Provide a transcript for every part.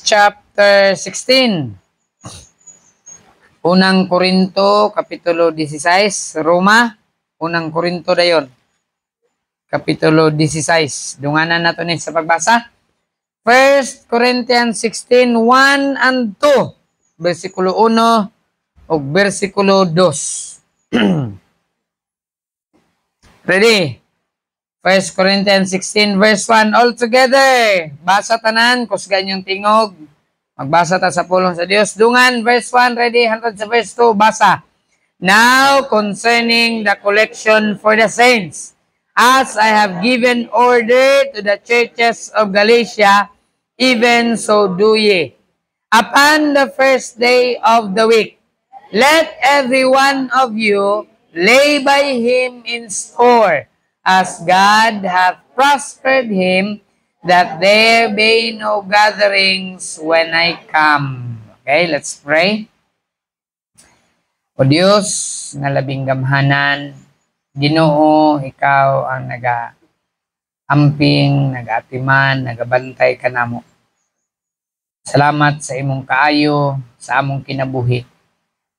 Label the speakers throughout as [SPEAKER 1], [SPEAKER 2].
[SPEAKER 1] chapter 16. Unang Korinto, Kapitulo 16. Roma, Unang Korinto dayon. Kapitulo 16. Dunganan nato ni sa pagbasa. 1 Corinthians 16, 1 and 2. Versikulo 1 o versikulo 2. Ready? 1 Corinthians 16 verse 1 all together. Basa tanan, kusgan yung tingog. Magbasa ta sa pulong sa Dios. Dungan verse 1 ready hangtod sa verse 2 basa. Now concerning the collection for the saints, as I have given order to the churches of Galatia, even so do ye. Upon the first day of the week, let every one of you lay by him in store, as God hath prospered him, that there be no gatherings when I come. Okay, let's pray. O Diyos, nga labing gamhanan, Ginoo, ikaw ang nag-amping, nag-atiman, nagabantay ka namo. Salamat sa imong kaayo, sa among kinabuhi.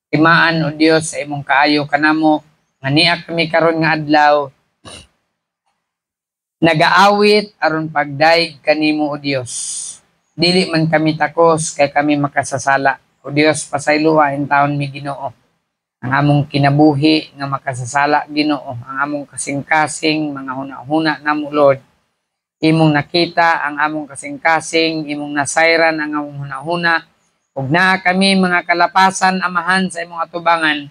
[SPEAKER 1] Timaan, O Diyos, sa imong kaayo kanamo, nga niya kami karon nga adlaw, nagaawit aron pagdaig kanimo, O Dios. Dili man kami takos kay kami makasasala. O Dios, pasayloa in taon mi Ginoo. Ang among kinabuhi nga makasasala Ginoo, ang among kasing-kasing mga huna-huna namo Lord. Imong nakita ang among kasing-kasing, imong nasayran ang among huna-huna. Ug naa kami mga kalapasan amahan sa imong atubangan.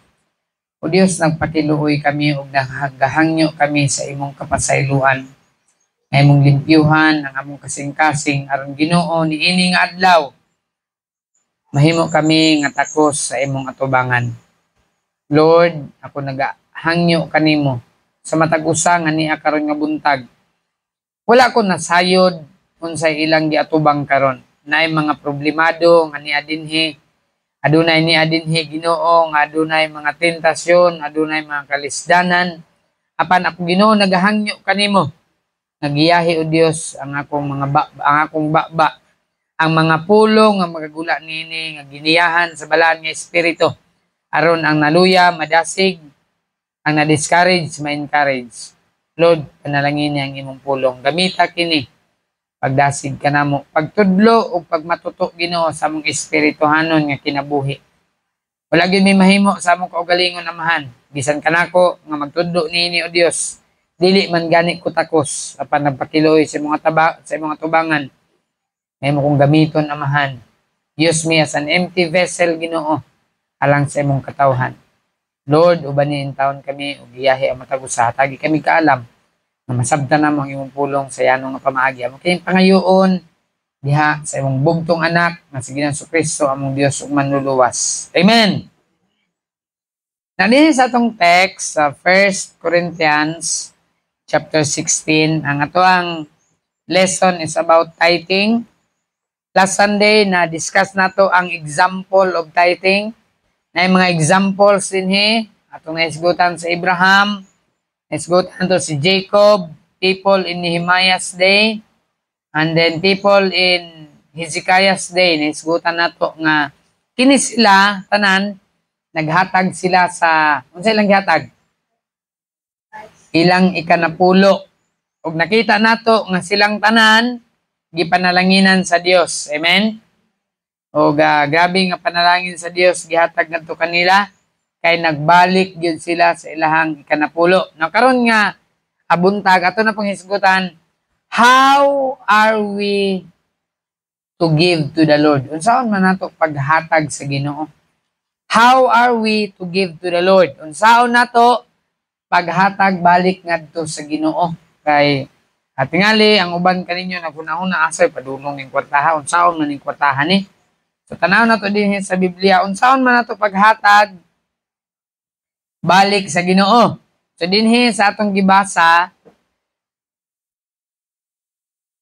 [SPEAKER 1] O Dios, nagpakiluoy kami ug nagahangyo kami sa imong kapasayloan. Nga imong limpyuhan ang among kasing-kasing aron Ginoo niini nga adlaw. Mahimo kami nga takos sa imong atubangan. Lord, ako nagahangyo kanimo sa matag usa nga niya karon nga buntag. Wala ko nasayod unsay ilang giatubang karon. Naay mga problemado nga niya dinhi. Adunay niya dinhi Ginoo nga adunay mga tentasyon, adunay mga kalisdanan. Apan ako Ginoo nagahangyo kanimo. Nagiyahi O Dios ang akong baba, ang mga pulong nga magagula nini nga giniyahan sa balaan nga espiritu. Aron ang naluya, madasig, ang na-discourage, ma-encourage. Lord, panalangin niya ang imong pulong. Gamita kini, pagdasig ka namo, pagtudlo o pagmatuto Ginoo sa among espirituhanon nga kinabuhi. Wala gyud may mahimo sa among kaugalingon amahan. Bisan kanako nga magtudlo niini O Dios. Dili man gani ko takos apan nagpakiloy sa imong tubangan. May mo kong gamiton amahan. Use me as an empty vessel Ginoo. Alang sa imong katawhan. Lord, ubanin taon kami, ugiyahi ang matag usa, tagi kami kaalam, na masabta na ang imong pulong sa yanong nga pamaagi. Amo kayong pangayoon, diha sa imong bugtong anak, na si Ginoong Kristo, among Dios ug manluluwas. Amen! Nandito sa atong text, sa 1 Corinthians chapter 16, ang ato ang lesson is about tithing. Last Sunday, na-discuss nato ang example of tithing. Na mga examples din atong naisgutan sa Abraham, naisgutan to si Jacob, people in Nehemiah's day, and then people in Hezekiah's day. Naisgutan nato nga kini sila tanan naghatag sila sa unsa ilang gihatag? Ilang ikanapulo. Ug nakita nato nga silang tanan gipanalanginan sa Dios. Amen. O grabe nga panalangin sa Dios gihatag ngadto kanila kay nagbalik gyud sila sa ilahang ikanapulo. Now karon nga abuntag ato na pong hisgutan, how are we to give to the Lord? Unsaon man nato paghatag sa Ginoo? How are we to give to the Lord? Unsaon nato paghatag balik ngadto sa Ginoo? Kay tingali ang uban kaninyo naguna-una asay padulong ning kwartaha, unsaon man ning kwartaha ni? So tanaw na to din sa Biblia, unsaon man nato paghatag balik sa Ginoo. So dinhi sa atong gibasa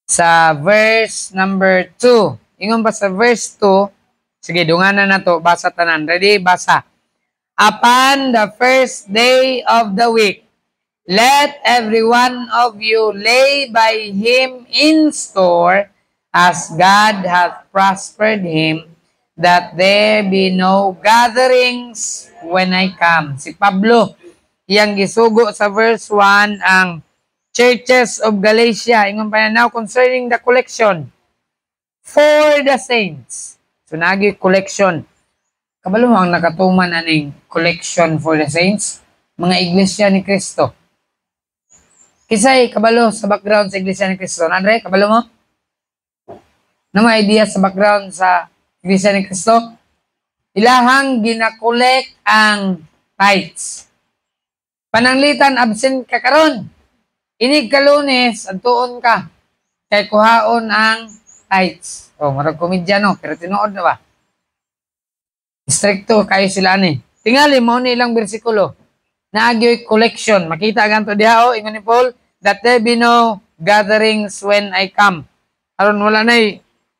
[SPEAKER 1] sa verse number 2. Ingon ba sa verse 2? Sige, dunganan na to, basa tanan. Ready? Basa. Upon the first day of the week, let every one of you lay by him in store, as God hath prospered him, that there be no gatherings when I come. Si Pablo, iyang gisugo sa verse 1 ang churches of Galatia. Ingon pa na, now concerning the collection for the saints. So nagi collection. Kabalo ang nakatuman aning collection for the saints, mga iglesia ni Kristo. Kisay kabalo sa background sa iglesia ni Kristo. Andre, kabalo mo? Na may idea sa background sa iglesia ni Kristo? Ilahang ginakolek ang tithes. Pananglitan absent ka karon. Inig ka Lunes, adtuon ka. Kay kuhaon ang tithes. O, marag komedya no, pero tinuod na ba? Stricto kayo sila ni. Tingali mo ni ilang bersikulo. Naagyo'y collection. Makita ganto diha o, ingon ni Paul, that there be no gatherings when I come. Aron wala na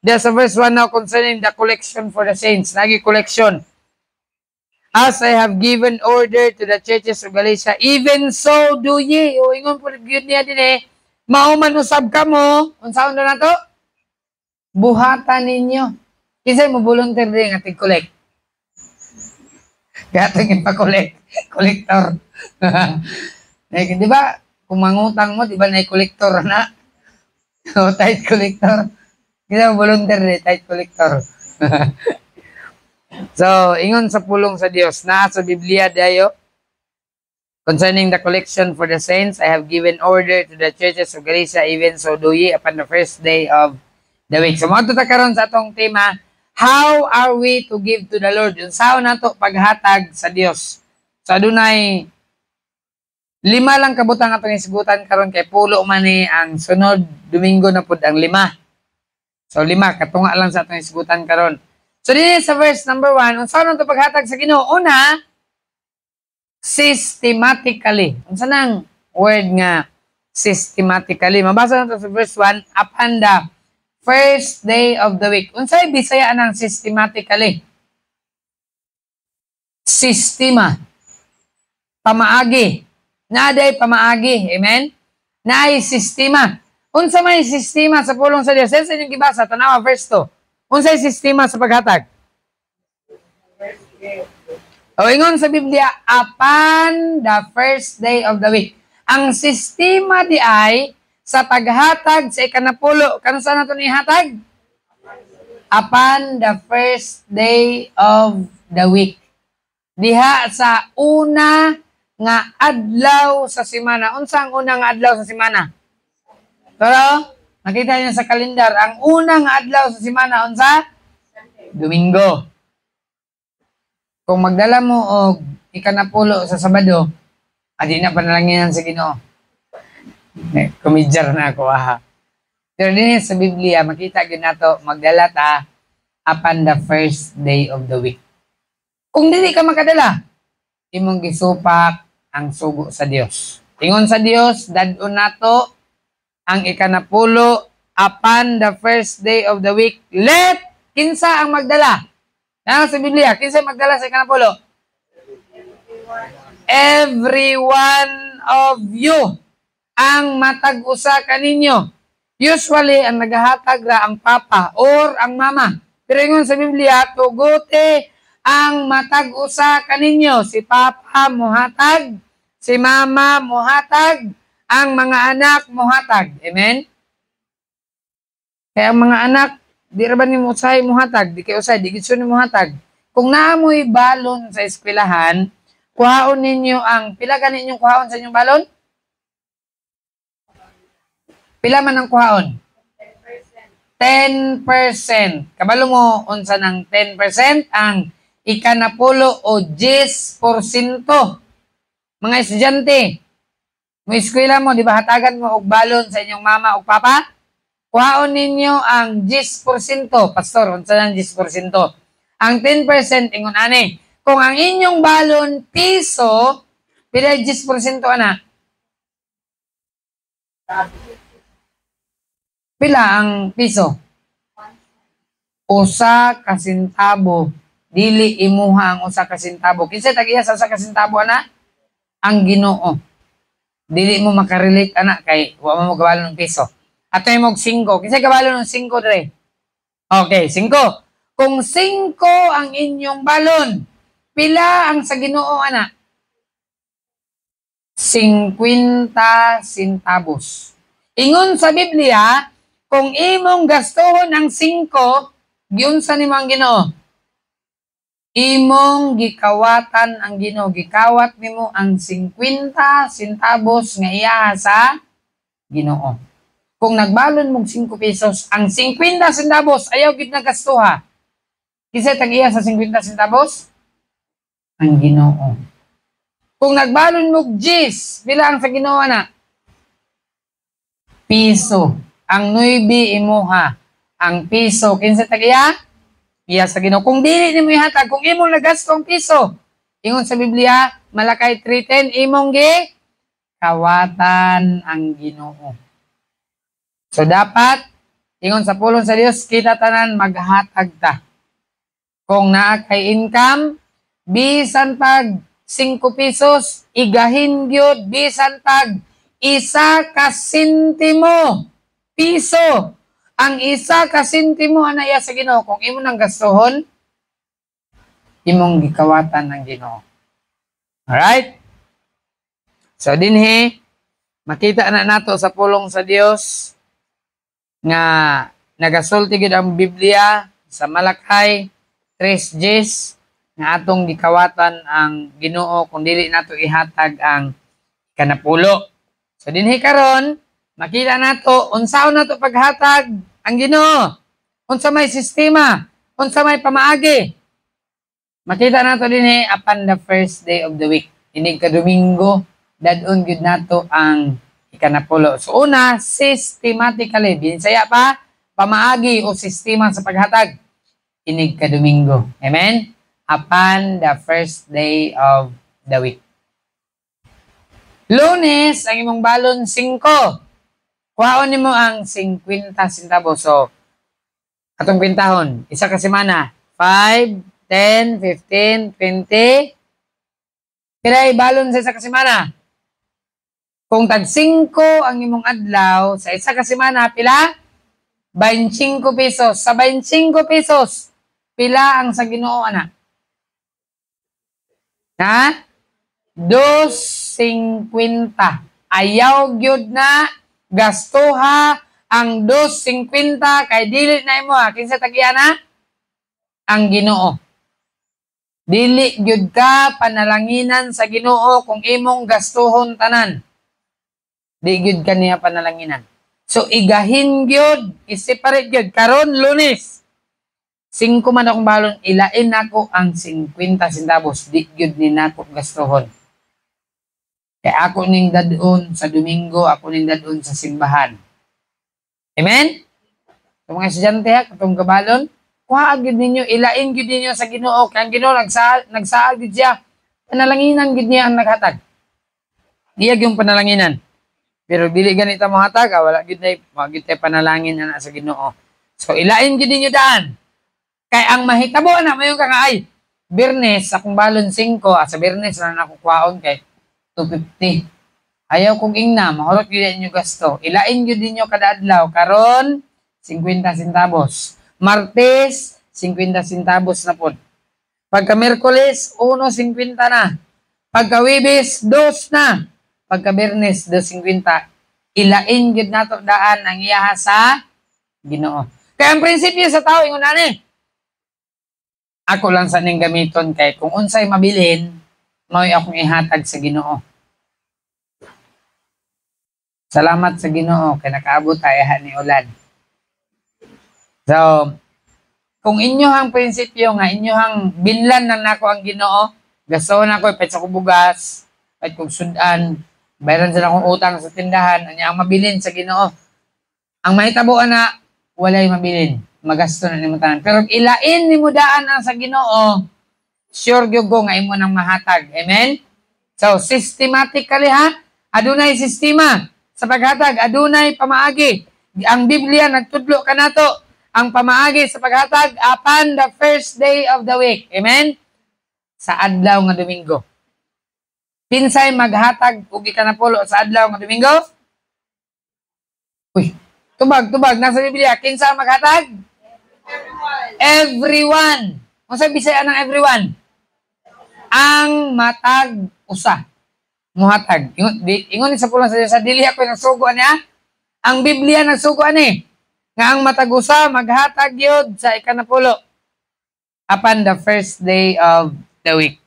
[SPEAKER 1] there's a verse 1 now concerning the collection for the saints. Nagi collection. As I have given order to the churches of Galatia, even so do ye. O ingon po yun niya din mauman usab ka mo. Unsaon na to? Buhatan ninyo. Kisay mo volunteer din nga tig-collect. Kaya tingin pa collector. Di ba? Kung mangutang mo, di ba na-collector na? O, tight collector. Kita volunteer din, tight collector. So, ingon sa pulong sa Dios na sa Biblia dayo, concerning the collection for the saints, I have given order to the churches of Galatia, even so do ye upon the first day of the week. So, mga karon sa atong tema, how are we to give to the Lord? Yung sao na to paghatag sa Dios. So, adunay 5 lang kabutang atong isigutan karon kay pulo man ni ang sunod Domingo na pud ang 5. So 5 katunga lang sa atong isigutan karon. So dinhi sa verse number 1, unsa man to paghatag sa Ginoo? Una, systematically. Unsa nang word nga systematically? Mabasa nato sa verse 1, upon the first day of the week. Unsay Bisaya nang systematically? Sistema. Pamaagi. Naaday pamaagi. Amen? Naay sistema. Unsa may sistema sa pulong sa Dios? Sa inyong gibasa, tanawa verse 2. Unsay sistema sa paghatag? O ingon sa Biblia, upon the first day of the week. Ang sistema di ay sa paghatag sa ikanapulo. Kano saan nato ni hatag? Upon the first day of the week. Diha sa una nga adlaw sa semana. Unsa ang una nga adlaw sa semana? Pero, nakita niyo sa kalendar, ang una nga adlaw sa semana, unsa? Domingo. Kung magdala mo og ikanapulo sa Sabado, adi na panalanginan sa Ginoo. Komedjar na ako, ha. Pero din sa Biblia, makita gyud nato magdala ta upon the first day of the week. Kung dili ka makadala, imong gisupak ang sugo sa Dios. Ingon sa Dios, dadon nato ang ikanapulo upon the first day of the week. Let kinsa ang magdala? Ano sa Biblia? Kinsa magdala sa ikanapulo? Every one of you ang matag-usa kaninyo. Usually, ang naghahatag ra ang papa or ang mama. Pero ingon sa Biblia, tuguti ang matag-usa kaninyo. Si papa muhatag, si mama muhatag, ang mga anak muhatag. Amen? Kaya ang mga anak, di ra ba ni mo usay muhatag? Di kayo usay, di gitso ni muhatag. Kung naamoy balon sa eskwelahan, kuhaon ninyo ang, pila ka ninyong kuhaon sa inyong balon? Pila man ang kuhaon? 10%. Kabalo mo, unsa ng 10%? Ang ikanapulo o 10%. Mga estudyante, mo eskwela mo, di ba hatagan mo og balon sa inyong mama o papa? Kuhaon ninyo ang 10%. Pastor, unsa ng 10%? Ang 10%, ingon ani, kung ang inyong balon piso, pila 10% ana? Pila ang piso? Usa ka sentabo. Dili imuha ang usa ka sentabo. Kinsa tagiya sa usa ka sentabo ana? Ang Ginoo. Dili mo makarelate ana kay wa mo gabalon ng piso. Ato yung mag 5. Kasi kabalo ng 5 dre. Okay, 5. Kung 5 ang inyong balon, pila ang sa Ginoo ana? 50 centavos. Ingon sa Biblia, kung imong gastuhon ang 5, giunsa nimo ang Ginoo? Imong gikawatan ang Ginoo. Gikawat nimo ang 50 centavos nga iya sa Ginoo. Kung nagbalon mong 5 pesos, ang 50 centavos ayaw gid nagastuha. Kisa tag-iya sa 50 centavos? Ang Ginoo. Kung nagbalon mo 10, pila ang sa Ginoo na? Piso. Ang 9 imuha. Ang piso, kinsa tag-iya? Iya sa Ginoo. Kung dili nimo ihatag, kung imong nagasto ang piso, ingon sa Biblia, Malakay 3:10, imong gi kawatan ang Ginoo. So dapat, ingon sa pulong sa Dios, kita tanan maghatag ta. Kung naa kay income, bisan pag 5 pesos, igahin gyud bisan pag 1 ka sentimo piso. Ang 1 ka sentimo ana iya sa Ginoo. Kung imo nang gastuhon, imong gikawatan ng Ginoo. Alright? So dinhi, makita na nato sa pulong sa Dios nga nagasulti gid ang Biblia sa Malakay 3:10 nga atong gikawatan ang Ginoo kung dili nato ihatag ang kanapulo. So dinhi karon makita nato unsaon nato paghatag ang Ginoo. Unsa may sistema, unsa may pamaagi. Makita nato dinhi upon the first day of the week. Inig ka Domingo, dadon gyud nato ang ikanapulo. So una, systematically, binisaya pa, pamaagi o sistema sa paghatag. Inig ka Domingo. Amen? Upon the first day of the week. Lunes, ang imong balon 5. Kuhaon nimo ang 50 centavos. So, atong kwintahon, isa ka semana, 5, 10, 15, 20. Pilay balon sa isa ka semana. Kung tag 5 ang imong adlaw, sa isa ka semana, pila? 25 pesos. Sa 25 pesos, pila ang sa Ginoo ana? Ha? 2.50. Ayaw gyud na gastuha ang 2.50 kay dili na imo ha. Kinsa tag-iya na? Ang Ginoo. Dili gyud ka panalanginan sa Ginoo kung imong gastuhon tanan. Di gyud kaniya panalanginan. So igahin gyud, i-separate gyud karon Lunes. 5 man akong balon, ilain nako ang 50 centavos. Di gyud ni nako gastuhon. Kay ako ning dadon sa Domingo, ako ning dadon sa simbahan. Amen? So mga estudyante ha, katong gabalon, kuha gyud ninyo, ilain gyud ninyo sa Ginoo. Kay ang Ginoo nagsaad gyud siya. Panalanginan gyud niya ang naghatag. Iyag yung panalanginan. Pero dili ganito mo hatag, wala gyud nay magid tay panalangin ana sa Ginoo. So ilain gyud ninyo daan. Kay ang mahitabo na mayon ka nga ay Biyernes akong balon 5, sa Biyernes na nakukuhaon kay 250. Ayaw kong ingna, mahurot gyud ninyo gasto. Ilain gyud ninyo kada adlaw karon 50 centavos. Martes 50 centavos na pod. Pagka Miyerkules 1.50 na. Pagka Huwebes 2 na. Pagka Biyernes 2.50, ilain gyud nato daan ang iyaha sa Ginoo. Kaya ang prinsipyo sa tao ingon ani, ako lang sa ning gamiton kay kung unsay mabilin, mao'y akong ihatag sa Ginoo. Salamat sa Ginoo kay nakaabot tayo ni ulan. So, kung inyohang prinsipyo nga inyohang binlan nang nako ang Ginoo, gastoon ako petsa ko bugas, at kung sudan, bayaran sila akong utang sa tindahan, anya ang mabilin sa Ginoo. Ang mahitabo na walay mabilin, magasto na nimo tanan. Pero ilain nimo daan ang sa Ginoo, sure gyud ko nga imo nang mahatag. Amen? So systematically ha, adunay sistema sa paghatag, adunay pamaagi. Ang Biblia nagtudlo kanato ang pamaagi sa paghatag upon the first day of the week. Amen? Sa adlaw nga Domingo. Pinsay maghatag og ikanapulo sa adlaw nga Domingo? Uy, Tubag, nasa Biblia. Kinsa ang maghatag? Everyone. Kung sa Bisaya ng everyone? Ang matag usa. Muhatag. Ingon sa pulang sa dili ako nagsugo niya. Ang Biblia nagsugo ni. Nga ang matag usa maghatag yun sa ikanapulo. Upon the first day of the week.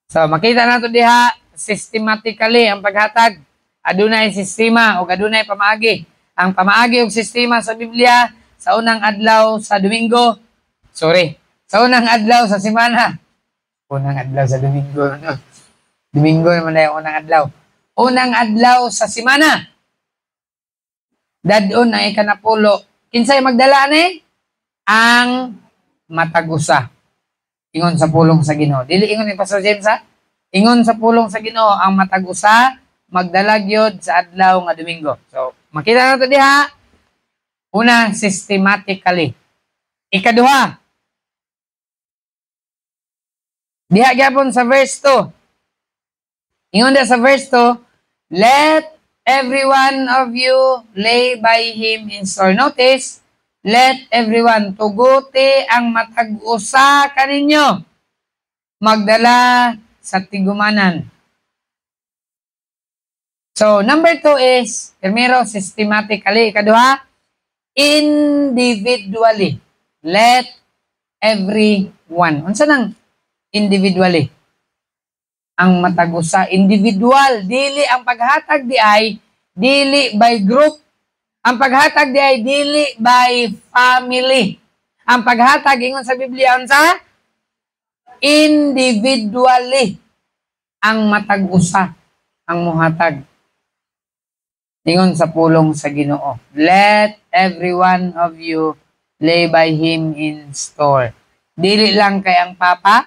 [SPEAKER 1] So, makita nato diha systematically ang paghatag. Adunay sistema o adunay pamaagi. Ang pamaagi og sistema sa Biblia sa unang adlaw sa Domingo. Sa unang adlaw sa semana. Unang adlaw sa Domingo. No? Domingo naman na yung unang adlaw. Unang adlaw sa semana. Dadon ang ikanapulo. Kinsay magdala ni? Ang matag-usa. Ingon sa pulong sa Ginoo. Dili ingon ni Pastor James ha? Ingon sa pulong sa Ginoo ang matag-usa magdalag yod sa adlaw nga Domingo. So, makita nato diha. Una, systematically. Ikaduha. Diha gyapon sa verse 2. Ingon sa verse 2, let every one of you lay by him in store. Notice, let everyone tuguti ang matag-usa kaninyo. Magdala sa tigumanan. So, number 2 is, primero, systematically. Ikaduha, individually. Let everyone. Unsa nang individually? Ang matag-usa, individual. Dili ang paghatag di ay, dili by group. Ang paghatag di ay, dili by family. Ang paghatag, ingon sa Biblia, unsa? Individually. Ang matag-usa, ang muhatag. Ingon sa pulong sa Ginoo. Let every one of you lay by him in store. Dili lang kay ang papa,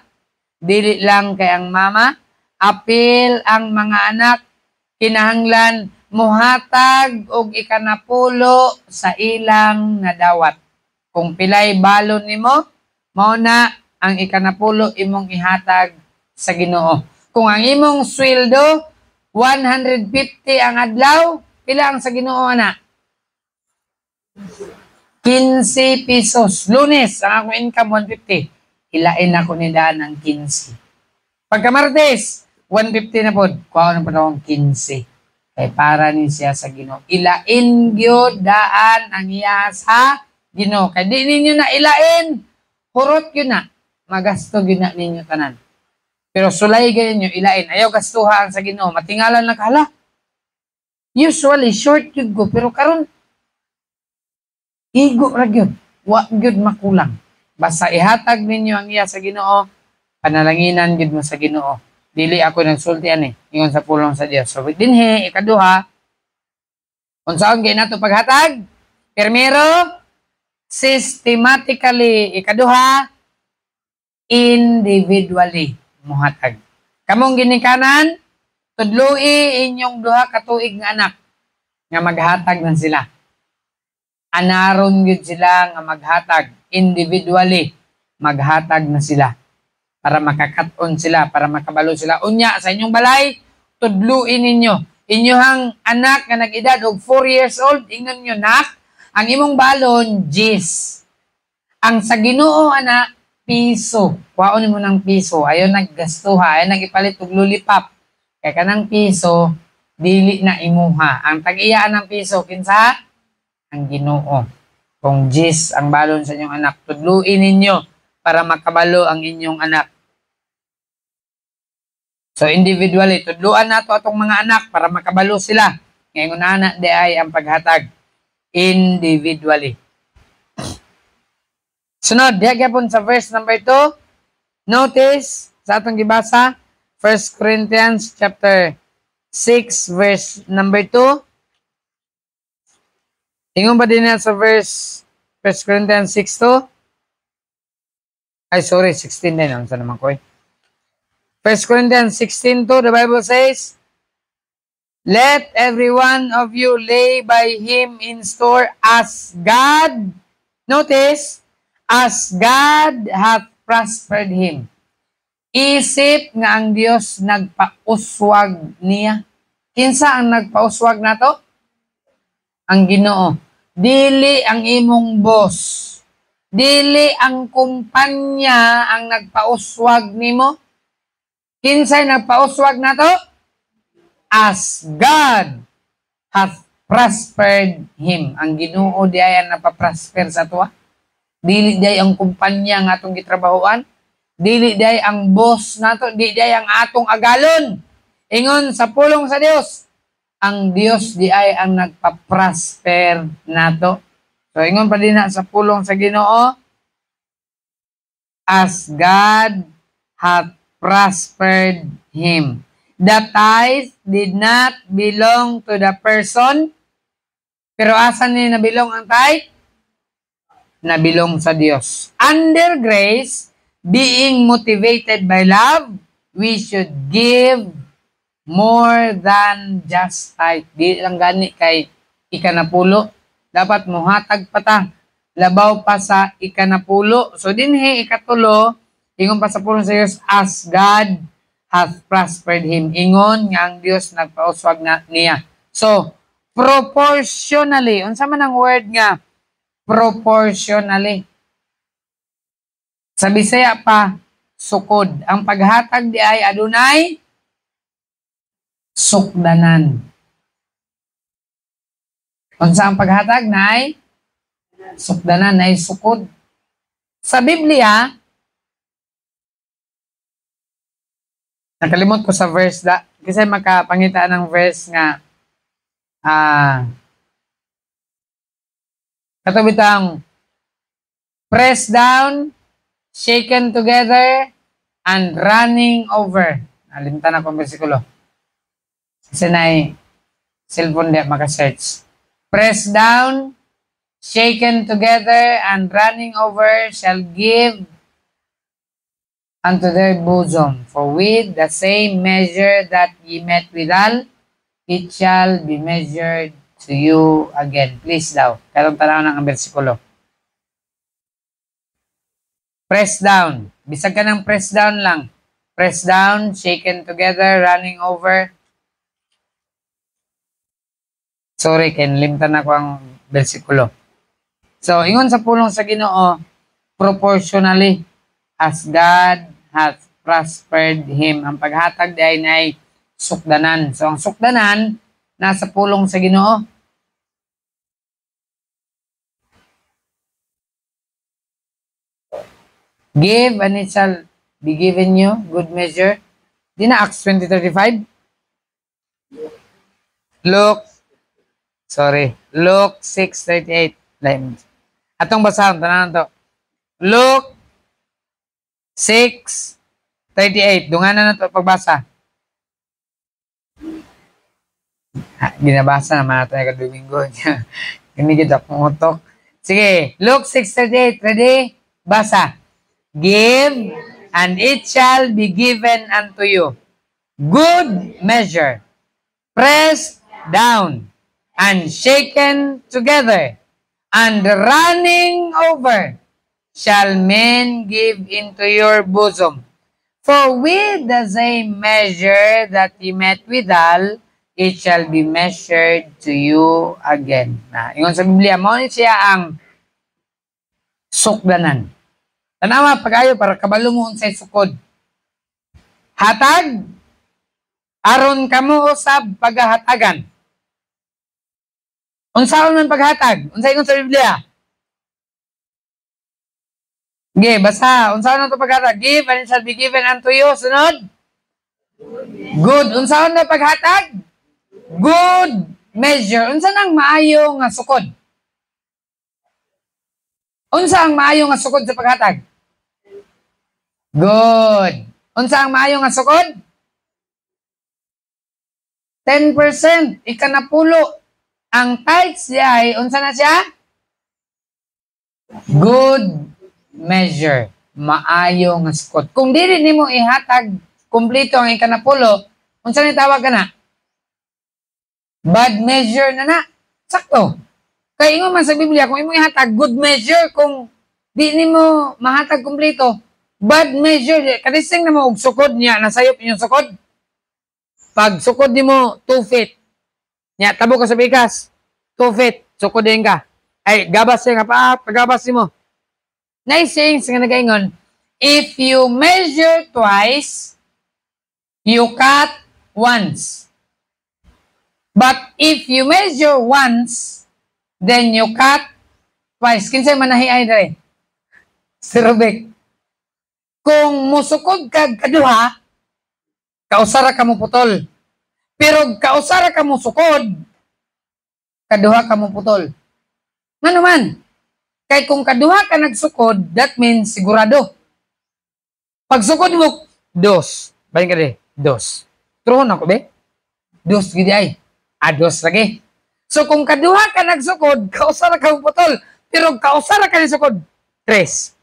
[SPEAKER 1] dili lang kay ang mama, apil ang mga anak, kinahanglan muhatag og ikanapulo sa ilang nadawat. Kung pilay balon nimo, mao na ang ikanapulo imong ihatag sa Ginoo. Kung ang imong sweldo 150 ang adlaw, pila ang sa Ginoo ana? 15 pesos. Lunes, ang akong income 150. Ilain ako ni daan ang 15. Pagka Martes, 150 na po. Kuha na po akong 15. Kaya para ni siya sa Ginoo. Ilain gyud daan ang iya sa Ginoo. Kaya di ninyo na ilain. Hurot yun na. Magasto yun na ninyo tanan. Pero sulay ganyan nyo, ilain. Ayaw gastuhaan sa Ginoo. Matingalan na kala. Usually, short yun go. Pero karon igo ra gyud. Wa gyud makulang. Basta ihatag ninyo ang iya sa Ginoo, panalanginan gyud mo sa Ginoo. Dili ako nagsultian ingon sa pulong sa Dios. So dinhi ikaduha, unsaon gyud nato paghatag? Primero, systematically. Ikaduha, individually muhatag. Kamong ginikanan, tudloi inyong duha ka tuig nga anak nga maghatag na sila. Anaron gyud sila nga maghatag individually, maghatag na sila para makakat-on sila, para makabalo sila. Unya sa inyong balay, tudluin ninyo. Inyong anak nga nag-edad og 4 years old, ingon nyo, nak, ang imong balon, G's. Ang sa Ginoo ana, piso. Kuhaon mo ng piso. Ayaw naggastuha, ayaw nagipalit og lollipop. Kaya kanang piso, dili na imuha. Ang tag-iyaan ng piso, kinsa? Ang Ginoo. Kung G's ang balon sa inyong anak, tudluin ninyo para makabalo ang inyong anak. So individually, tudluan nato atong mga anak para makabalo sila. Ngayon anak di ay ang paghatag. Individually. Sunod, diha gyapon sa verse number 2. Notice sa atong gibasa, 1 Corinthians chapter 6 verse number 2. Ingon ba din na sa verse 1 Corinthians 6:2? Ay, sorry, 16 din. Ano sa naman ko 1 Corinthians 16:2, the Bible says, let every one of you lay by him in store as God, notice, as God hath prospered him. Isip nga ang Dios nagpauswag niya. Kinsa ang nagpauswag nato? ang Ginoo. Dili ang imong boss. Dili ang kumpanya ang nagpauswag nimo. Kinsay nagpauswag nato? As God hath prospered him. Ang Ginoo di ay ang napaprosper sa ato. Dili di ay ang kumpanya nga atong gitrabahoan. Dili di ay ang boss nato. Dili di ay ang atong agalon. Ingon sa pulong sa Dios. Ang Dios di ay ang nagpa-prosper nato. So ingon pa din na sa pulong sa Ginoo, as God hath prospered him. The tithe did not belong to the person, pero asan ni nabilong ang tithe? Nabilong sa Dios. Under grace, being motivated by love, we should give more than just tithe. Di lang gani kay ikanapulo. Dapat muhatag pa ta. Labaw pa sa ikanapulo. So dinhi ikatulo, ingon pa sa pulong sa Diyos, as God hath prospered him. Ingon nga ang Diyos nagpauswag na niya. So, proportionally. Unsa man ang word nga proportionally? Sa Bisaya pa, sukod. Ang paghatag di ay adunay sukdanan. Unsa ang paghatag nay sukdanan, nay sukod. Sa Biblia, nakalimot ko sa verse kasi makapangita ng verse nga katubitang press down, shaken together, and running over. Nalimtan ako ang bersikulo. Kasi na cellphone di maka-search. Press down, shaken together, and running over shall give unto their bosom. For with the same measure that ye met withal, it shall be measured to you again. Please daw. Karong tanaw ng bersikulo. Press down. Bisag ka ng press down lang. Press down, shaken together, running over. Sorry, kinlimtan ako ang bersikulo. So, ingon sa pulong sa Ginoo, proportionally, as God hath prospered him. Ang paghatag di ay nay sukdanan. So, ang sukdanan, nasa pulong sa Ginoo. Give and it shall be given you, good measure. Di na Acts 20:35? Luke 6:38. Atong basahan, tanan to. Luke 6:38. Dunganan na to pagbasa. Ginabasa naman natin yung Domingo. Ganigid akong utok. Sige, Luke 6:38. Ready? Basa. Give, and it shall be given unto you. Good measure, pressed down, and shaken together, and running over, shall men give into your bosom. For with the same measure that ye met withal, it shall be measured to you again. Ingon sa Biblia, mo siya ang sukdanan. Tanawa, pag-ayo para kabalo mo unsay sukod. Hatag, aron kamo usab paghahatagan. Unsaon man paghatag? Unsay ingon sa Biblia? Ge, basa. Unsaon na to paghatag? Give and it shall be given unto you. Sunod? Good. Unsaon na paghatag? Good measure. Unsa nang maayo nga sukod? Unsa ang maayo nga sukod sa paghatag? Good. Unsa ang maayo nga sukod? 10%. Ikanapulo. Ang tithes siya ay, unsa na siya? Good measure. Maayo nga sukod. Kung dili nimo ihatag kumpleto ang ikanapulo, unsa ni tawag ka na? Bad measure na. Sakto. Kaya ingon man sa Biblia, kung imo ihatag good measure, kung di nimo mahatag kumpleto, bad measure, kadising na mo og sukod niya, nasayop inyong sukod. Pag sukod nimo 2 feet, niya tabo ka sa bigas. 2 feet. Sukudin ka. Ay, gabas siya nga pa. Pagabas mo. Nice sayings nga nagaingon. If you measure twice, you cut once. But if you measure once, then you cut twice. Kinsay manahi ay dere? Si Rubik. Kung musukod ka kaduha, kausara ka mo putol. Pero kausara ka mo sukod, kaduha ka mo putol. Nga naman, kay kung kaduha ka nagsukod, that means sigurado. Pag sukod mo, dos. Baling ka de, dos. Truhon ako, be? Dos, gidi ay. Dos lagi. So kung kaduha ka nagsukod, kausara ka mo putol. Pero kausara ka nagsukod, tres.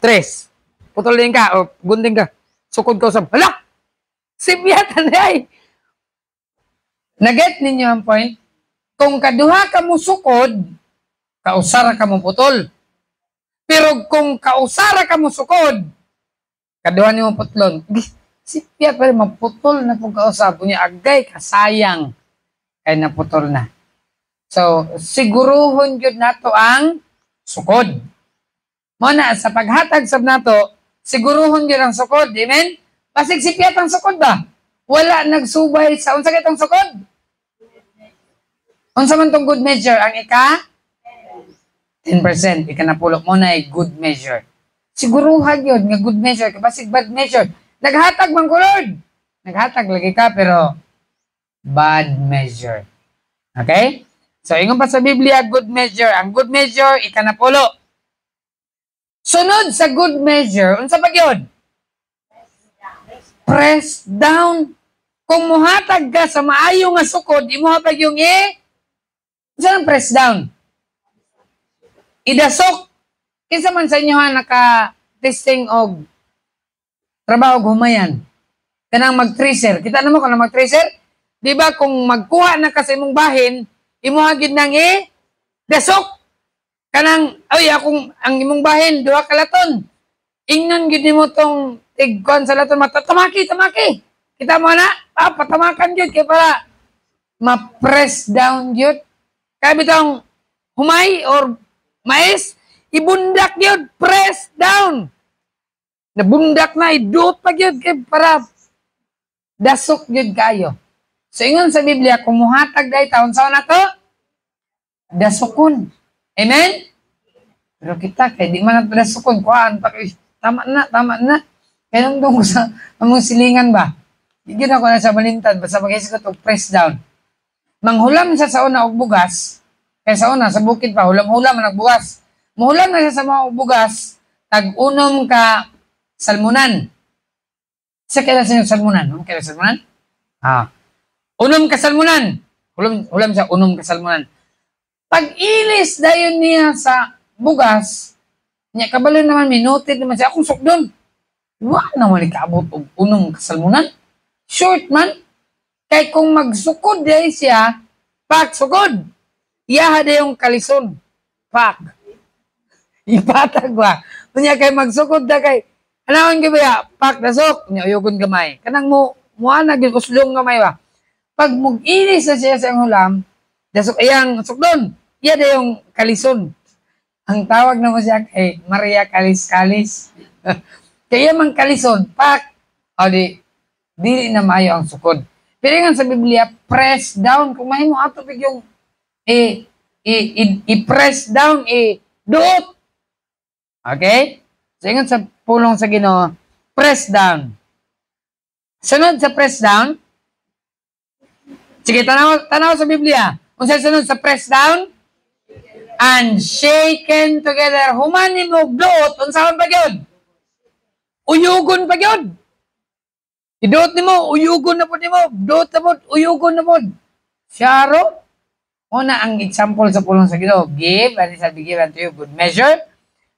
[SPEAKER 1] Tres. Putol din ka, o gunding ka. Sukod ka usap. Hala! Sibiyatan ay. Naget ninyo ang point? Kung kaduha ka mo sukod, kausara ka mo putol. Pero kung kausara ka mo sukod, kaduha ni mo putlon. Sipiyat pa rin, maputol na kung kausap. Punya agay, kasayang. Kaya naputol na. So, siguruhon yun nato ang sukod. Muna, sa paghatag sab nato, siguruhon yun ang sukod. Amen? Pasig sipiyat ang sukod ba? Wala nagsubay sa unsa kitong sukod? Unsa man tong good measure? Ang ika? 10%. Ika napulok mo na ay good measure. Siguruhan yun nga good measure. Kapasig bad measure. Naghatag man ko, Lord. Naghatag lagi ka, pero bad measure. Okay? So, ingon pa sa Biblia, good measure. Ang good measure, ika napulo. Sunod sa good measure, unsa pa yun? Press down. Kung muhatag ka sa maayo nga sukod, imuhatag yung saan press down? Idasok. Kinsa man sa inyo ha, naka-testing og trabaho humayan. Kanang mag-tracer. Kita na mo kung mag-tracer? Di ba kung magkuha na ka sa imong bahin, imuhagid ng dasok. Kanang, ay, akong, ang imong bahin, 2 kalaton. Ingnon gid mo tong tigkon sa laton, tamaki. Kita mo na, patamakan yun, kaya para ma-press down yun. Kaya bitong humay or mais, ibundak yun, press down. Nabundak na, idot pag yun, kaya para dasok yun kayo. So, ingon sa Biblia, kung muhatag dahi taon sa na to, dasokon. Amen? Pero kita, kaya di man nato dasokon, kuhaan pa kayo, tama na. Kaya nung doon ko sa among silingan ba? Higyan ako na sa balintad, basta mag-isip ko to, press down. Manghulam siya sa una og bugas, kaya sa una, sa bukid pa, hulam-hulam ang nagbugas. Muhulam na siya sa mga bugas, tag-unom ka salmunan. Sa kailan siya salmunan? Kailan salmunan? Unom ka salmunan. Hulam siya, unom ka salmunan. Pag ilis dayon niya sa bugas, niya kabalo naman, minutit naman siya, akong sukdon. Wala naman ikaabot og unom ka salmunan. Short man. Kay kung magsukod dahi siya, pak, sukod. Iyaha dahi yung kalison. Pak. Ipatag ba? Kunya kay magsukod da kay, anawin ka ba, pak, dasok. Kunya uyugon gamay. Kanang muanag yung uslong gamay ba? Pag mag-inis na siya sa iyong hulam, dasok iyang sukdon. Iya dahi yung kalison. Ang tawag na mo siya kay Maria Kalis-Kalis. Kaya mang kalison, pak. O di na maayo ang sukod. Pero nga sa Biblia, press down. Kung mahimo ato pig yung i-press down, duot. Okay? So nga sa pulong sa Ginoo, press down. Sunod sa press down, sige, tanaw sa Biblia. Kung sa sunod sa press down, and shaken together. Humanin mo, duot, unsaon pa yun? Uyugon pa yun. Iduot ni mo, uyugon na po ni mo. Duot na po, uyugon na po. Syaro, una ang example sa pulong sa Ginoo. Give, and it shall be given to you, good measure.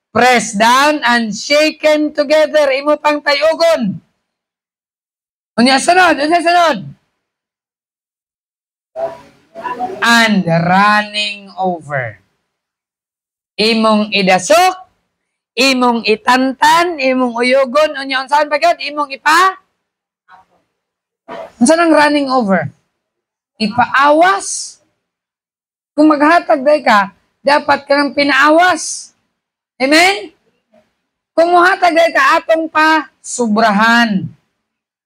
[SPEAKER 1] Press down and shaken together. Imo pang tayugon. Unya sunod, and running over. Imong idasok, imong itantan, imong uyugon, unya unsaon pa gyud? Imong unsa nang running over? Ipaawas. Kung maghatag day ka, dapat ka ng pinaawas. Amen? Kung muhatag day ka, atong pa sobrahan.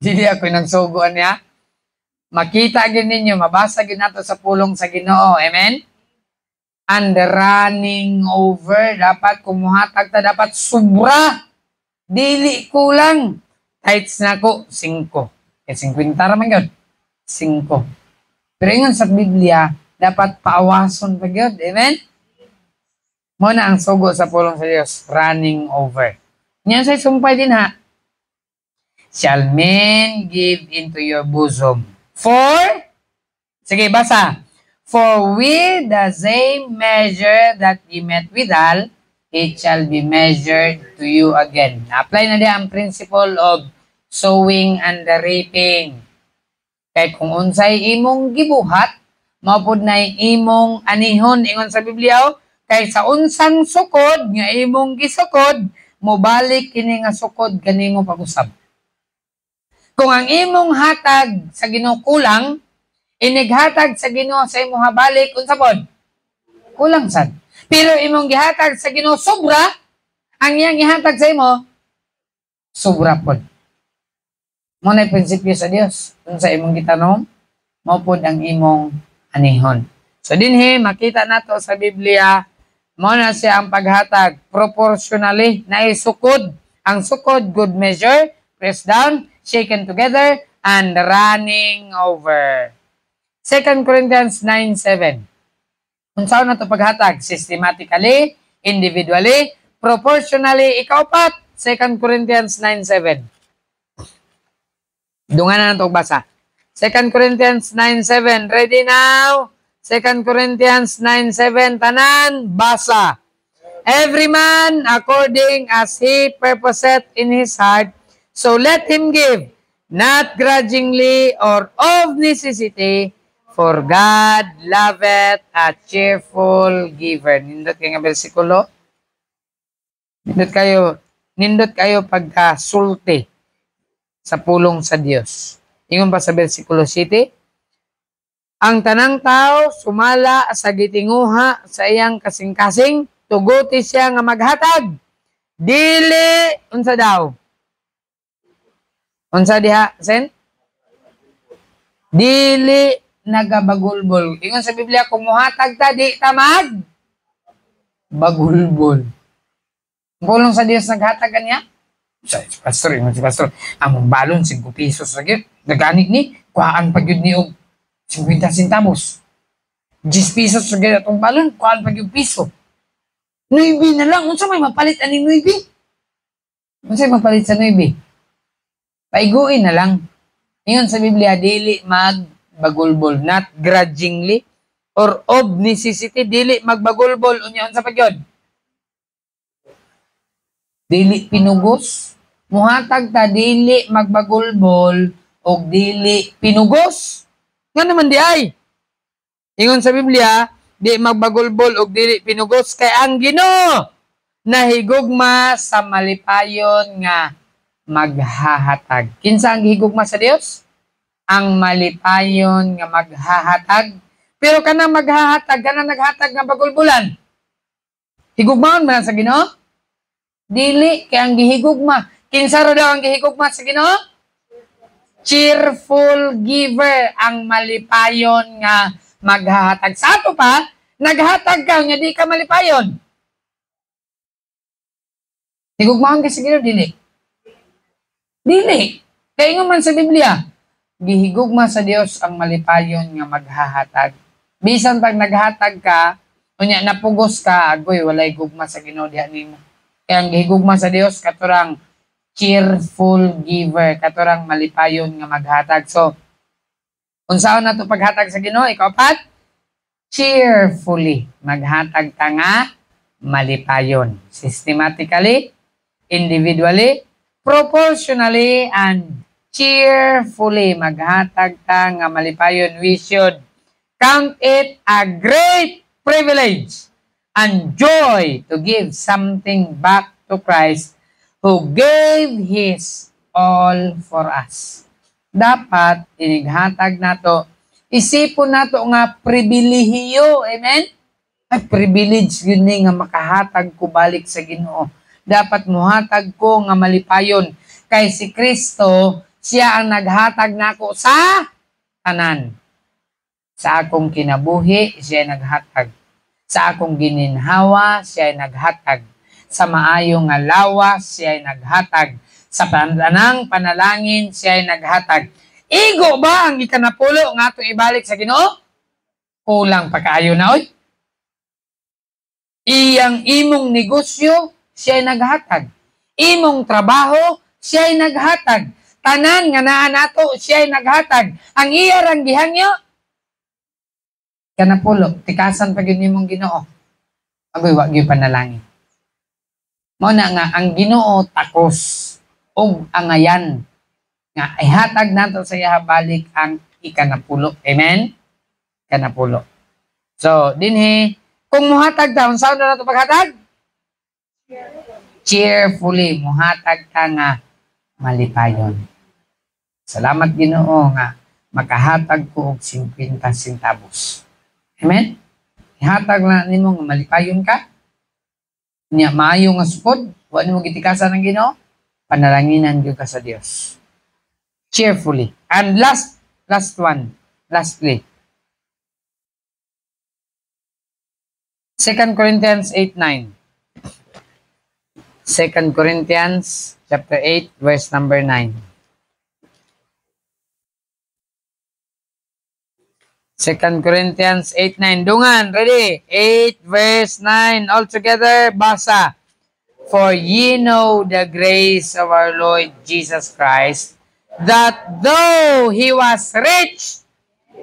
[SPEAKER 1] Dili ako nang suguan niya. Makita gid ninyo, mabasa gid nato sa pulong sa Ginoo. Amen? And running over, dapat kumuhatag ta, dapat sobra. Dili kulang. Tights na ko, 5. Eh, 50 raman yun. 5. Pero ingon sa Biblia, dapat paawason pa yun. Amen? Muna ang sugo sa pulong sa Diyos, running over. Ngayon sa sumpay din ha. Shall men give into your bosom? Sige, basa. For with the same measure that ye met withal, it shall be measured to you again. Na-apply na din ang principle of sowing and the reaping. Kaya kung unsay imong gibuhat, maupod na imong anihon. Ingon sa Biblia, kay sa unsang sukod, nga imong gisukod, mobalik kini nga sukod kanimo pag-usab. Kung ang imong hatag sa Ginoo kulang, inighatag sa Ginoo sa imong habalik, unsa pod? Kulang sad. Pero imong gihatag sa Ginoo sobra, ang iyang gihatag sa imo, sobra pod. Muna yung prinsipyo sa Dios. Kung sa imong gitanom, maupod ang imong anihon. So dinhi, makita nato sa Biblia, muna siya ang paghatag proportionally na isukod. Ang sukod, good measure, pressed down, shaken together, and running over. 2 Corinthians 9:7. Kung saan na ito paghatag? Systematically, individually, proportionally, ikaupat. 2 Corinthians 9:7. Dungan na ito basa. 2 Corinthians 9:7. Ready now? 2 Corinthians 9:7. Tanan, basa. Every man according as he purposeth in his heart, so let him give, not grudgingly or of necessity, for God loveth a cheerful giver. Nindot kayo nga bersikulo. Nindot kayo pagkasulti sa pulong sa Dios. Ingon pa sa bersikulo 7, ang tanang tao sumala sa gitinguha sa iyang kasing-kasing, tuguti siya nga maghatag. Dili, unsa daw? Unsa diha, sen? Dili nagabagulbol. Ingon sa Biblia, kung muhatag ta, di tamag bagulbol. Pulong sa Diyos naghatag kanya? Si pastor, ingon si pastor, among balon, 5 pesos lagi. Naganik ni, kuhaan pag yun ni og 50 centavos. 10 pesos lagi atong balon, kuhaan pag yung piso. 9 na lang. Unsa may mapalit aning 9? Unsa may mapalit sa 9? Paiguin na lang. Ingon sa Biblia, dili magbagulbol, not grudgingly or of necessity, dili magbagulbol. Unya unsa pa gyud? Dili pinugos. Muhatag ta dili magbagulbol o dili pinugos. Nga naman di ay. Ingon sa Biblia, di magbagulbol o dili pinugos kay ang Ginoo nahigugma sa malipayon nga maghahatag. Kinsa ang gihigugma sa Dios? Ang malipayon nga maghahatag. Pero kanang maghahatag, kanang naghatag nga bagulbulan. Higugmaon man sa Ginoo? Dili kay ang gihigugma. Kinsa ra daw ang gihigugma sa Ginoo? Cheerful giver, ang malipayon nga maghahatag. Sa ato pa, naghatag ka nga di ka malipayon. Higugmaon ka sa Ginoo, dili. Dili. Kaya nga man sa Biblia, gihigugma sa Dios ang malipayon nga maghahatag. Bisan pag naghatag ka, unya napugos ka, agoy, walay gugma sa Ginoo diha nimo. Kaya ang gihigugma sa Dios, katurang cheerful giver, katurang malipayon nga maghatag. So, unsaon na ito paghatag sa Ginoo? Ikaw pat? Cheerfully. Maghatag ta nga malipayon. Systematically, individually, proportionally, and cheerfully. Maghatag ta nga malipayon. We should count it a great privilege and joy to give something back to Christ who gave His all for us. Dapat inighatag nato Isipon nato nga pribilehiyo. Amen? Ay, privilege yun nga makahatag ko balik sa Ginoo. Dapat muhatag ko nga malipayon. Kay si Kristo, siya ang naghatag nako sa tanan. Sa akong kinabuhi, siya naghatag. Sa akong gininhawa, siya naghatag. Sa maayong nga lawas, siya naghatag. Sa pandanang panalangin, siya naghatag. Igo ba ang ikanapulo nga ito ibalik sa Ginoo? Kulang pa kaayo na, oy. Iyang imong negosyo, siya naghatag. Imong trabaho, siya naghatag. Tanan nga naa nato, siya naghatag. Ang iyarang gihangyo, kanapulo, tikasan pa gyud nimong Ginoo. Agoy wa gyud panalangin. Mao na nga ang Ginoo takos og angayan nga ihatag nato sa iya balik ang ikanapulo. Amen? Kanapulo. So, dinhi kung muhatag ta, unsa na nato paghatag? Cheerfully muhatag ta nga malipayon. Salamat Ginoo nga makahatag ko og 50 centavos. Amen? Ihatag na nimo nga malipayon ka. Niya maayo nga supod, wa nimo gitikasan ng Ginoo, panalanginan gyud ka sa Dios. Cheerfully. And lastly. 2 Corinthians 8:9. 2 Corinthians chapter 8 verse number 9. 2 Corinthians 8:9. Dungan, ready? 8 verse 9. All together, basa. For ye know the grace of our Lord Jesus Christ, that though he was rich,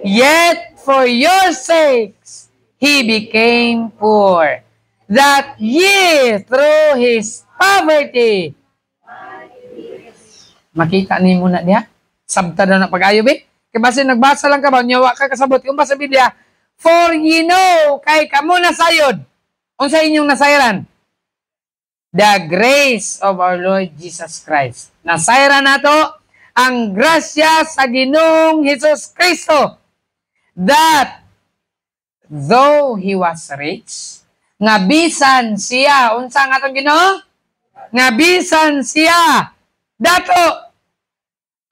[SPEAKER 1] yet for your sakes he became poor, that ye through his poverty. Makita ni mo na diha? Sabta daw na pag-ayo, be? Kaya basta nagbasa lang ka ba, nyawa ka kasabot. Kung basa Biblia, for ye know, kay kamo nasayod. Kung sa inyong nasayran, the grace of our Lord Jesus Christ. Nasayran nato ang grasya sa Ginoong Hesus Kristo, that though he was rich, nga bisan siya, unsa nga itong Ginoo? Nga bisan siya, dato,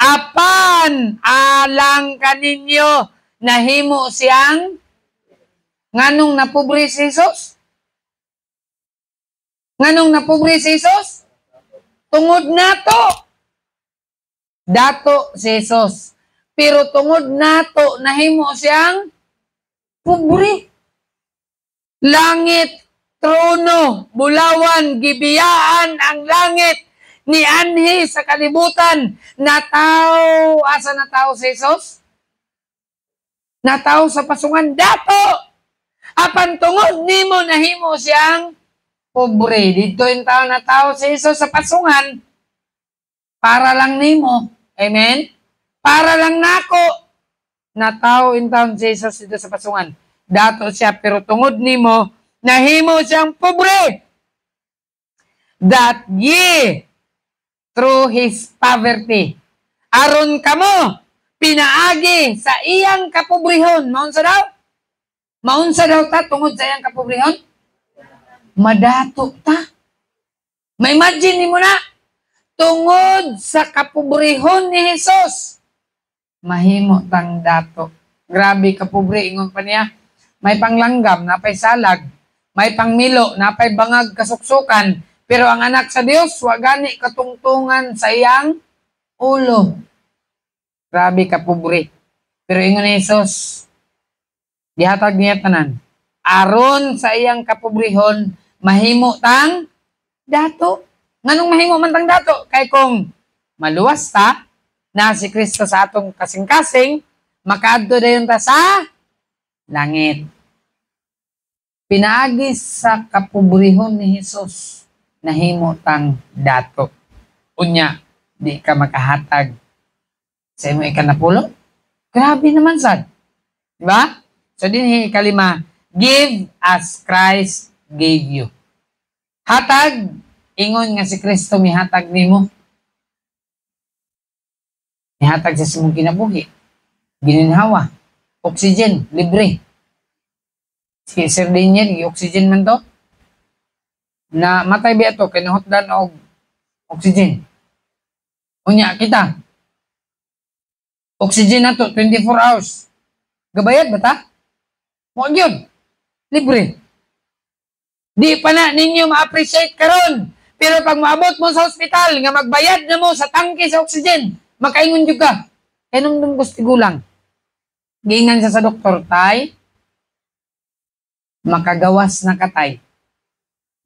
[SPEAKER 1] apan alang kaninyo nahimo siyang nganong napobre si Jesus? Nganong napobre si Jesus? Tungod nato. Dato si Jesus. Pero tungod nato nahimo siyang pobre. Langit, trono, bulawan, gibiyaan ang langit ni anhi sa kalibutan. Nataw, asa nataw si Jesus? Nataw sa pasungan. Dato! Apan tungod nimo nahimo siyang pobre. Dito yung tao nataw si Jesus sa pasungan. Para lang nimo. Amen? Para lang nako. Nataw yung tao si Jesus dito sa pasungan. Dato siya, pero tungod nimo nahimo siyang pobre. That ye through his poverty, aron kamo pinaagi sa iyang kapobrehon. Maunsa daw? Maunsa daw ta tungod sa iyang kapobrehon? Madato ta. Ma-imagine mo na, tungod sa kapobrehon ni Jesus, mahimo tang dato. Grabe kapobre, ingon pa niya. May panglanggam, napay salag. May pangmilo, napay bangag kasuksukan. Pero ang anak sa Dios, wa gani katungtungan sa iyang ulo. Grabe ka pobre. Pero ingon ni Jesus, gihatag niya tanan. Aron sa iyang kapobrehon, mahimo tang dato. Nganong mahimo man tang dato? Kay kung maluwas ta, na si Kristo sa atong kasing-kasing, makaadto dayon ta sa langit. Pinaagi sa kapobrehon ni Jesus, nahimo tang dato. Unya, di ka makahatag sa imo ikanapulo. Grabe naman sad. Diba? So dinhi ikalima, give as Christ gave you. Hatag, ingon nga si Kristo mihatag nimo. Mihatag sa imong kinabuhi. Gininhawa. Oxygen, libre. Si Sir Daniel, i-oxygen man to. Na matay ba ito, kinuhotdan og oxygen. Unya, kita. Oxygen na to, 24 hours. Gabayad ba ta? Mo yun. Libre. Di pa na ninyo ma-appreciate karon. Pero pag maabot mo sa hospital, nga magbayad na mo sa tangke sa oxygen, makaingon jud ka. Kanong dong gusto gulang. Giingan siya sa doktor, tay, makagawas na katay.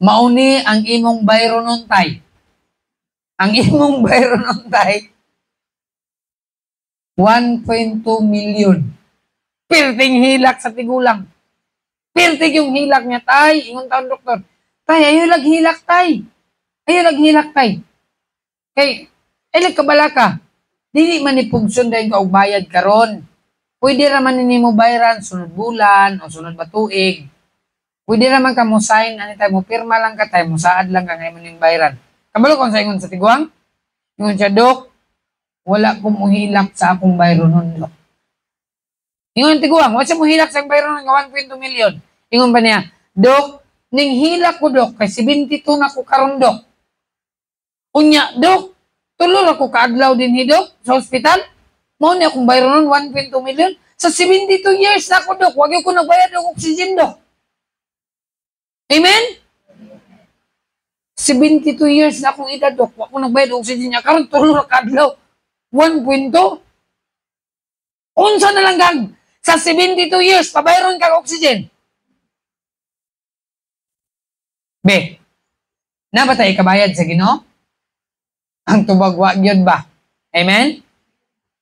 [SPEAKER 1] Mauni ang imong bayro nun, tay. Ang imong bayro nun, tay, 1.2 million. Pirting hilak sa tigulang. Pirting yung hilak niya, tay. Ingon taon, doktor. Tay, ayaw lag hilak, tay. Ayaw lag hilak, tay. Kay, ilag kabala ka. Dili man ipugson dahil ka og bayad karon. Pwede raman nimo bayaran sunod bulan o sunod batuig. Pwede raman ka mo sign, ani tayo mo pirma lang ka tayo, mo saad lang ka ngayon ning bayaran. Kabalo kung sa ingon sa tiguang? Ingon siya, Dok, wala kong muhilak sa akong bayro nun, Dok. Ingon tiguang, wala siya muhilak sa akong bayro nun nga 1.2 million. Ingon pa niya, Dok, ning hilak ko, Dok, kay 72 na ko karon, Dok. Unya, Dok, tulor ako kaadlaw din hi, Dok, sa hospital. Mao ni akong bayro nun 1.2 million. Sa 72 years na ako, Dok, wag ko nagbayad ng oxygen, Dok. Amen? 72 years na akong edad, Dok. Wag ko nagbayad ng oxygen niya. Karon tulor kaadlaw 1.2. Unsa na lang gang sa 72 years pabayron kag oxygen. Be, na ba tayo kabayad sa Ginoo? Ang tubag wa gyud ba? Amen?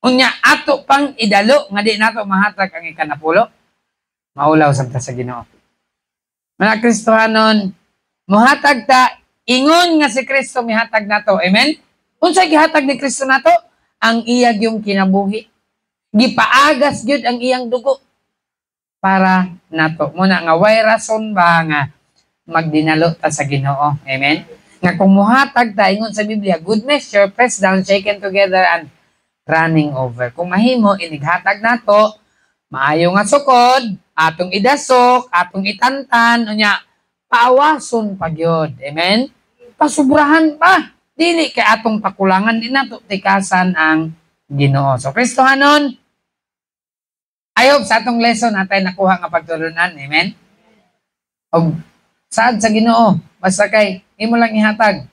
[SPEAKER 1] Unya ato pang idalo nga di nato mahatag ang ikanapulo. Maulaw sabta sa Ginoo. Mga Kristohanon, muhatag ta ingon nga si Kristo mihatag nato. Amen? Unsay gihatag ni Kristo nato? Ang iyag yung kinabuhi. Gipaagas gyud ang iyang dugo para nato. Muna nga way rason ba nga magdinalo ta sa Ginoo. Amen? Nga kung muhatag ta ingon sa Biblia, good measure, pressed down, shaken together, and running over. Kung mahimo, inighatag nato, maayo nga sukod, atong idasok, atong itantan, unya, paawason pa gyud. Amen? Pasubrahan pa. Dili kay atong pakulangan din nato tikasan ang Ginoo. So Kristohanon, I hope sa atong lesson natay nakuha nga pagtulunan. Amen? Og saad sa Ginoo, basta kay imo lang ihatag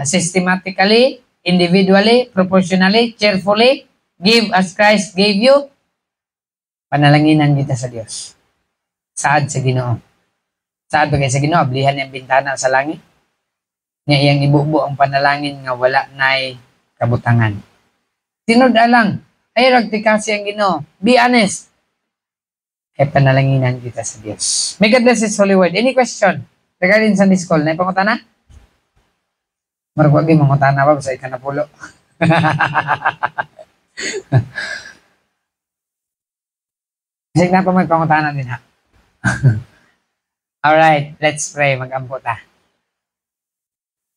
[SPEAKER 1] systematically, individually, proportionally, cheerfully, give as Christ gave you, panalanginan kita sa Dios. Saad sa Ginoo. Saad ba kay sa Ginoo, ablihan niyang bintana sa langit. Nga iyang ibubo ang panalangin nga wala na'y kabutangan. Tinod alang, ay ragtikasi ang Ginoo. Be honest. Kaya panalanginan kita sa Dios. May God bless His holy word. Any question regarding Sunday school? Na ipangutana? Maragwagi mangutana ba sa ikanapulo? Kasi na pa may pangutana din ha. Alright, let's pray. Mag-ampo ta.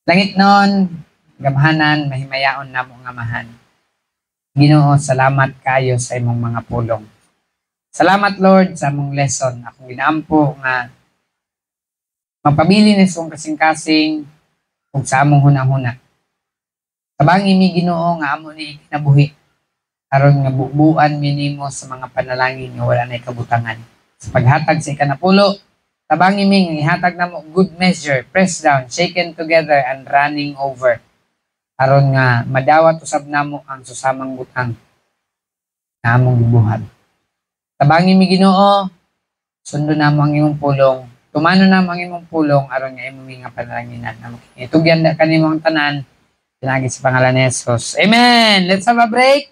[SPEAKER 1] Langit nun, gamhanan, mahimayaon na mong amahan. Ginoo, salamat kayo sa imong mga pulong. Salamat Lord sa among lesson. Akong ginaampo nga magpabili ni song kasing-kasing kung sa among hunang-huna. Sabang imi Ginoo nga amo ni ikinabuhi. Aron nga bubuan minimo sa mga panalangin nga wala na kabutangan. Sa paghatag sa ikanapulo, tabang imi nga ihatag namo good measure, pressed down, shaken together, and running over. Aron nga madawat usab namo ang susamang butang na among gibuhat. Tabang imi Ginoo, sundo namo ang imong pulong. Tumano namo ang imong pulong aron nga imong nga panalanginan. Itugyan kanimo ang tanan pinagi sa pangalan ni Jesus. Amen. Let's have a break.